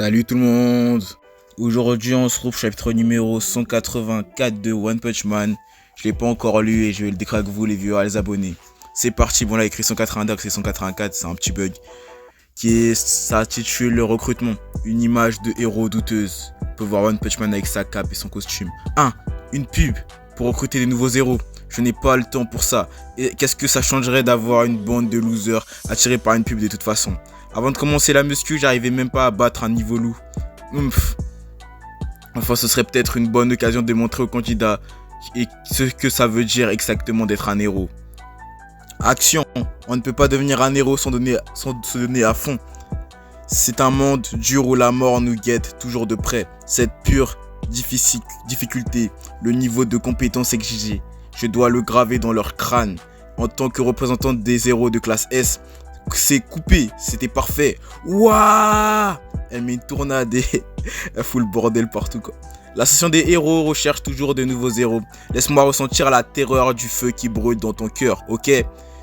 Salut tout le monde. Aujourd'hui on se retrouve chapitre numéro 184 de One Punch Man. Je l'ai pas encore lu et je vais le décrire avec vous les viewers, les abonnés. C'est parti. Bon là écrit 182, c'est 184, c'est un petit bug. Qui s'intitule le recrutement. Une image de héros douteuse. On peut voir One Punch Man avec sa cape et son costume. 1. Une pub pour recruter des nouveaux héros. Je n'ai pas le temps pour ça. Et qu'est-ce que ça changerait d'avoir une bande de losers attirés par une pub de toute façon. Avant de commencer la muscu, j'arrivais même pas à battre un niveau loup. Enfin, ce serait peut-être une bonne occasion de montrer aux candidats ce que ça veut dire exactement d'être un héros. Action. On ne peut pas devenir un héros sans se donner à fond. C'est un monde dur où la mort nous guette toujours de près. Cette pure difficulté, le niveau de compétence exigé, je dois le graver dans leur crâne. En tant que représentant des héros de classe S, c'est coupé, c'était parfait. Waouh! Elle met une tornade et elle fout le bordel partout quoi. L'association des héros recherche toujours de nouveaux héros. Laisse-moi ressentir la terreur du feu qui brûle dans ton cœur, ok?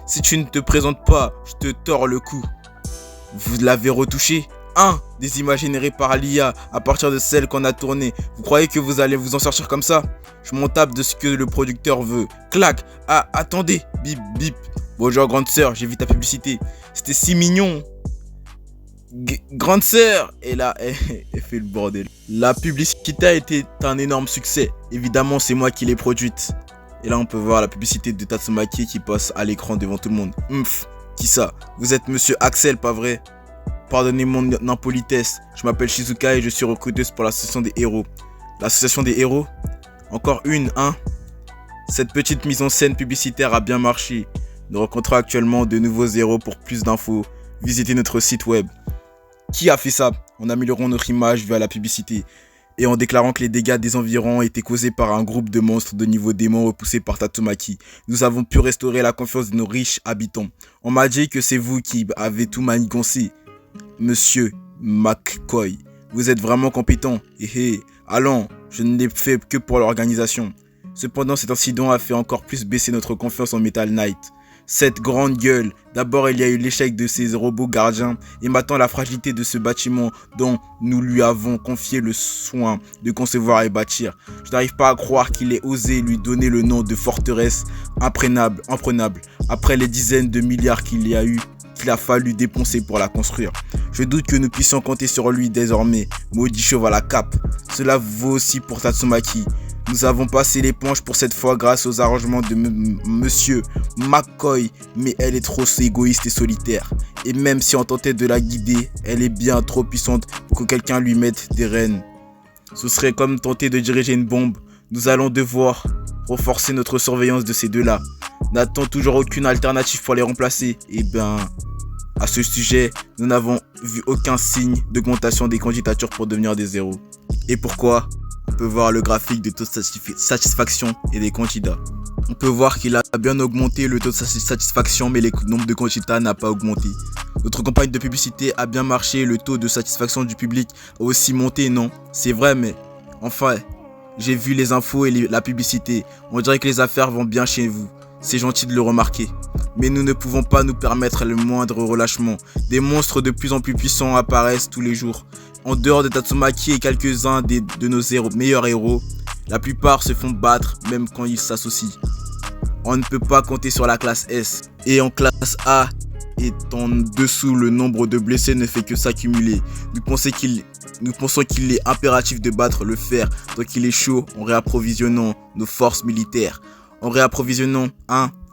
Si tu ne te présentes pas, je te tords le cou. Vous l'avez retouché? 1. Des images générées par l'IA à partir de celles qu'on a tournées. Vous croyez que vous allez vous en sortir comme ça? Je m'en tape de ce que le producteur veut. Clac! Ah, attendez! Bip, bip. Bonjour grande sœur, j'ai vu ta publicité. C'était si mignon. Grande sœur! Et là, elle fait le bordel. La publicité a été un énorme succès. Évidemment, c'est moi qui l'ai produite. Et là, on peut voir la publicité de Tatsumaki qui passe à l'écran devant tout le monde. Qui ça? Vous êtes monsieur Axel, pas vrai? Pardonnez mon impolitesse. Je m'appelle Shizuka et je suis recruteuse pour l'association des héros. L'association des héros? Encore une, hein? Cette petite mise en scène publicitaire a bien marché. Nous rencontrons actuellement de nouveaux héros. Pour plus d'infos, visitez notre site web. Qui a fait ça? En améliorant notre image via la publicité et en déclarant que les dégâts des environs étaient causés par un groupe de monstres de niveau démon repoussés par Tatsumaki. Nous avons pu restaurer la confiance de nos riches habitants. On m'a dit que c'est vous qui avez tout manigancé, monsieur McCoy. Vous êtes vraiment compétent. Allons, je ne l'ai fait que pour l'organisation. Cependant, cet incident a fait encore plus baisser notre confiance en Metal Knight. Cette grande gueule. D'abord, il y a eu l'échec de ces robots gardiens et maintenant la fragilité de ce bâtiment dont nous lui avons confié le soin de concevoir et bâtir. Je n'arrive pas à croire qu'il ait osé lui donner le nom de forteresse imprenable après les dizaines de milliards qu'il a fallu dépenser pour la construire. Je doute que nous puissions compter sur lui désormais. Maudit cheval à cape. Cela vaut aussi pour Tatsumaki. Nous avons passé l'éponge pour cette fois grâce aux arrangements de monsieur McCoy, mais elle est trop égoïste et solitaire. Et même si on tentait de la guider, elle est bien trop puissante pour que quelqu'un lui mette des rênes. Ce serait comme tenter de diriger une bombe. Nous allons devoir renforcer notre surveillance de ces deux-là. N'a-t-on toujours aucune alternative pour les remplacer? À ce sujet, nous n'avons vu aucun signe d'augmentation des candidatures pour devenir des héros. Et pourquoi? On peut voir le graphique de taux de satisfaction et des candidats. On peut voir qu'il a bien augmenté le taux de satisfaction, mais le nombre de candidats n'a pas augmenté. Notre campagne de publicité a bien marché, le taux de satisfaction du public a aussi monté, non? C'est vrai, mais enfin, j'ai vu les infos et la publicité. On dirait que les affaires vont bien chez vous. C'est gentil de le remarquer. Mais nous ne pouvons pas nous permettre le moindre relâchement. Des monstres de plus en plus puissants apparaissent tous les jours. En dehors de Tatsumaki et quelques-uns de nos meilleurs héros, la plupart se font battre même quand ils s'associent. On ne peut pas compter sur la classe S. Et en classe A et en dessous, le nombre de blessés ne fait que s'accumuler. Nous pensons qu'il est impératif de battre le fer tant qu'il est chaud en réapprovisionnant nos forces militaires. En réapprovisionnant,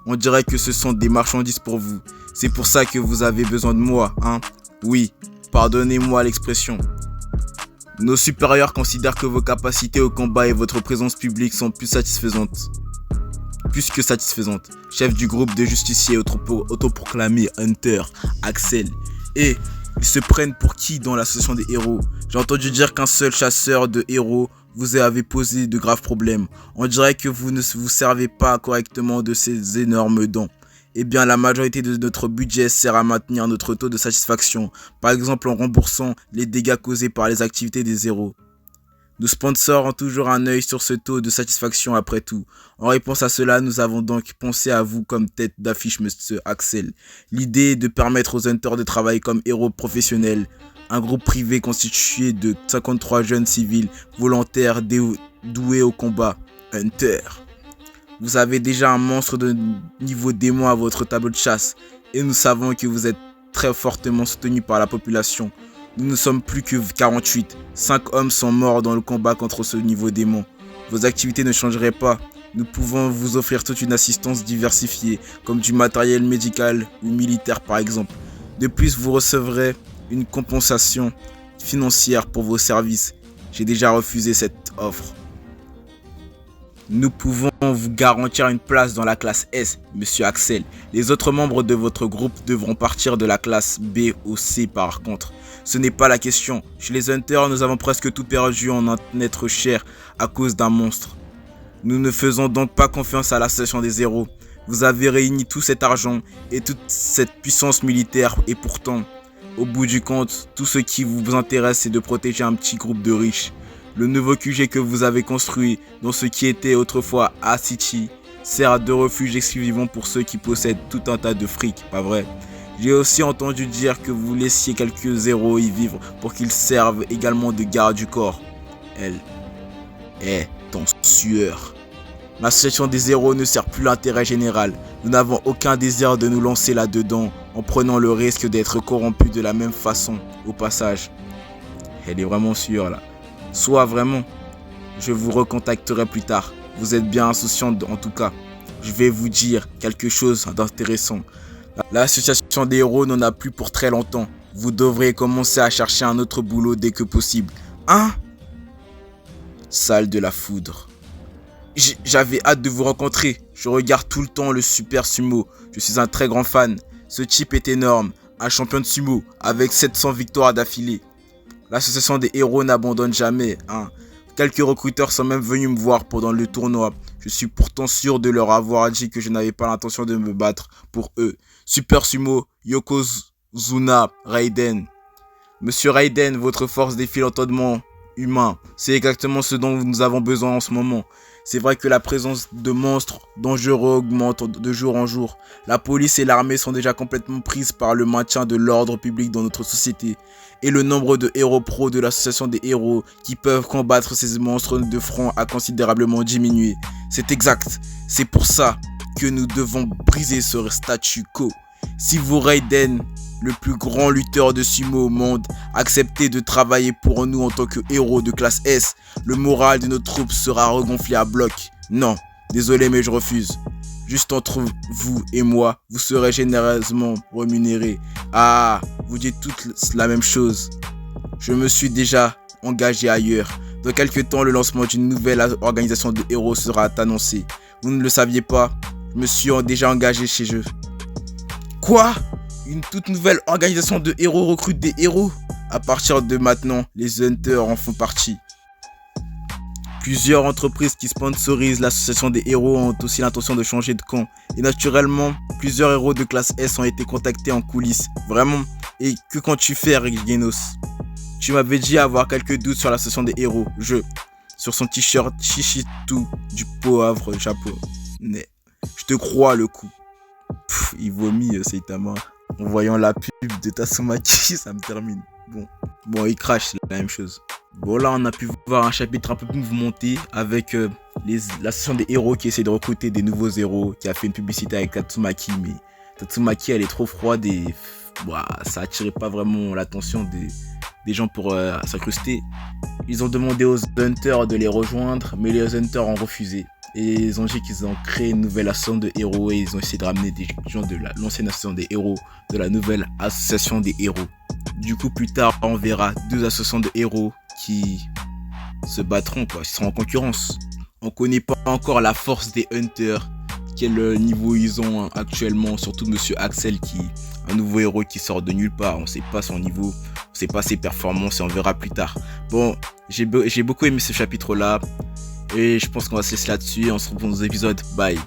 on dirait que ce sont des marchandises pour vous. C'est pour ça que vous avez besoin de moi, Oui, pardonnez-moi l'expression. Nos supérieurs considèrent que vos capacités au combat et votre présence publique sont plus que satisfaisantes. Chef du groupe de justiciers autoproclamé Hunter, Axel. Et ils se prennent pour qui dans l'association des héros? J'ai entendu dire qu'un seul chasseur de héros vous avait posé de graves problèmes. On dirait que vous ne vous servez pas correctement de ces énormes dons. Eh bien, la majorité de notre budget sert à maintenir notre taux de satisfaction, par exemple en remboursant les dégâts causés par les activités des héros. Nos sponsors ont toujours un œil sur ce taux de satisfaction après tout. En réponse à cela, nous avons donc pensé à vous comme tête d'affiche, Monsieur Axel. L'idée est de permettre aux hunters de travailler comme héros professionnels un groupe privé constitué de 53 jeunes civils volontaires doués au combat, Hunter. Vous avez déjà un monstre de niveau démon à votre tableau de chasse et nous savons que vous êtes très fortement soutenu par la population. Nous ne sommes plus que 48. 5 hommes sont morts dans le combat contre ce niveau démon. Vos activités ne changeraient pas. Nous pouvons vous offrir toute une assistance diversifiée, comme du matériel médical ou militaire par exemple. De plus, vous recevrez une compensation financière pour vos services. J'ai déjà refusé cette offre. Nous pouvons vous garantir une place dans la classe S, Monsieur Axel. Les autres membres de votre groupe devront partir de la classe B ou C par contre. Ce n'est pas la question. Chez les Hunters, nous avons presque tout perdu en un être cher à cause d'un monstre. Nous ne faisons donc pas confiance à l'association des héros. Vous avez réuni tout cet argent et toute cette puissance militaire et pourtant, au bout du compte, tout ce qui vous intéresse c'est de protéger un petit groupe de riches. Le nouveau QG que vous avez construit dans ce qui était autrefois A-City sert de refuge exclusivement pour ceux qui possèdent tout un tas de fric, pas vrai? J'ai aussi entendu dire que vous laissiez quelques héros y vivre pour qu'ils servent également de garde du corps. Elle est en sueur. L'association des héros ne sert plus l'intérêt général. Nous n'avons aucun désir de nous lancer là-dedans en prenant le risque d'être corrompus de la même façon au passage. Elle est vraiment sûre là. Soit vraiment, je vous recontacterai plus tard. Vous êtes bien insouciant en tout cas. Je vais vous dire quelque chose d'intéressant. L'association des héros n'en a plus pour très longtemps. Vous devrez commencer à chercher un autre boulot dès que possible. Hein? Salle de la foudre. J'avais hâte de vous rencontrer. Je regarde tout le temps le Super Sumo. Je suis un très grand fan. Ce type est énorme. Un champion de sumo avec 700 victoires d'affilée. L'association des héros n'abandonne jamais. Hein. Quelques recruteurs sont même venus me voir pendant le tournoi. Je suis pourtant sûr de leur avoir dit que je n'avais pas l'intention de me battre pour eux. Super Sumo, Yokozuna Raiden. Monsieur Raiden, votre force défie l'entendement humain. C'est exactement ce dont nous avons besoin en ce moment. C'est vrai que la présence de monstres dangereux augmente de jour en jour. La police et l'armée sont déjà complètement prises par le maintien de l'ordre public dans notre société. Et le nombre de héros pros de l'association des héros qui peuvent combattre ces monstres de front a considérablement diminué. C'est exact. C'est pour ça que nous devons briser ce statu quo. Si vous Raiden, le plus grand lutteur de sumo au monde, acceptez de travailler pour nous en tant que héros de classe S, le moral de nos troupes sera regonflé à bloc. Non, désolé mais je refuse. Juste entre vous et moi, vous serez généreusement rémunérés. Ah, vous dites toutes la même chose. Je me suis déjà engagé ailleurs. Dans quelques temps, le lancement d'une nouvelle organisation de héros sera annoncé. Vous ne le saviez pas? Je me suis déjà engagé chez eux. Quoi? Une toute nouvelle organisation de héros recrute des héros? À partir de maintenant, les Hunters en font partie. Plusieurs entreprises qui sponsorisent l'association des héros ont aussi l'intention de changer de camp. Et naturellement, plusieurs héros de classe S ont été contactés en coulisses. Vraiment. Et que comptes-tu faire, Genos? Tu m'avais dit avoir quelques doutes sur l'association des héros. Sur son t-shirt Chichitou du pauvre japonais. Je te crois le coup. Il vomit, Saitama. En voyant la pub de Tatsumaki, ça me termine. Bon, il crache, c'est la même chose. Bon, là, on a pu voir un chapitre un peu plus mouvementé avec l'association des héros qui essaie de recruter des nouveaux héros, qui a fait une publicité avec Tatsumaki, mais Tatsumaki, elle est trop froide et ça attirait pas vraiment l'attention des gens pour s'incruster. Ils ont demandé aux Hunters de les rejoindre, mais les Hunters ont refusé. Et ils ont dit qu'ils ont créé une nouvelle association de héros et ils ont essayé de ramener des gens de l'ancienne association des héros, de la nouvelle association des héros. Du coup, plus tard, on verra deux associations de héros qui se battront, qui seront en concurrence. On connaît pas encore la force des Hunters, quel niveau ils ont actuellement, surtout Monsieur Axel qui est un nouveau héros qui sort de nulle part. On sait pas son niveau, on sait pas ses performances et on verra plus tard. Bon, j'ai beaucoup aimé ce chapitre là. Et je pense qu'on va se laisser là-dessus. On se retrouve dans nos épisodes. Bye.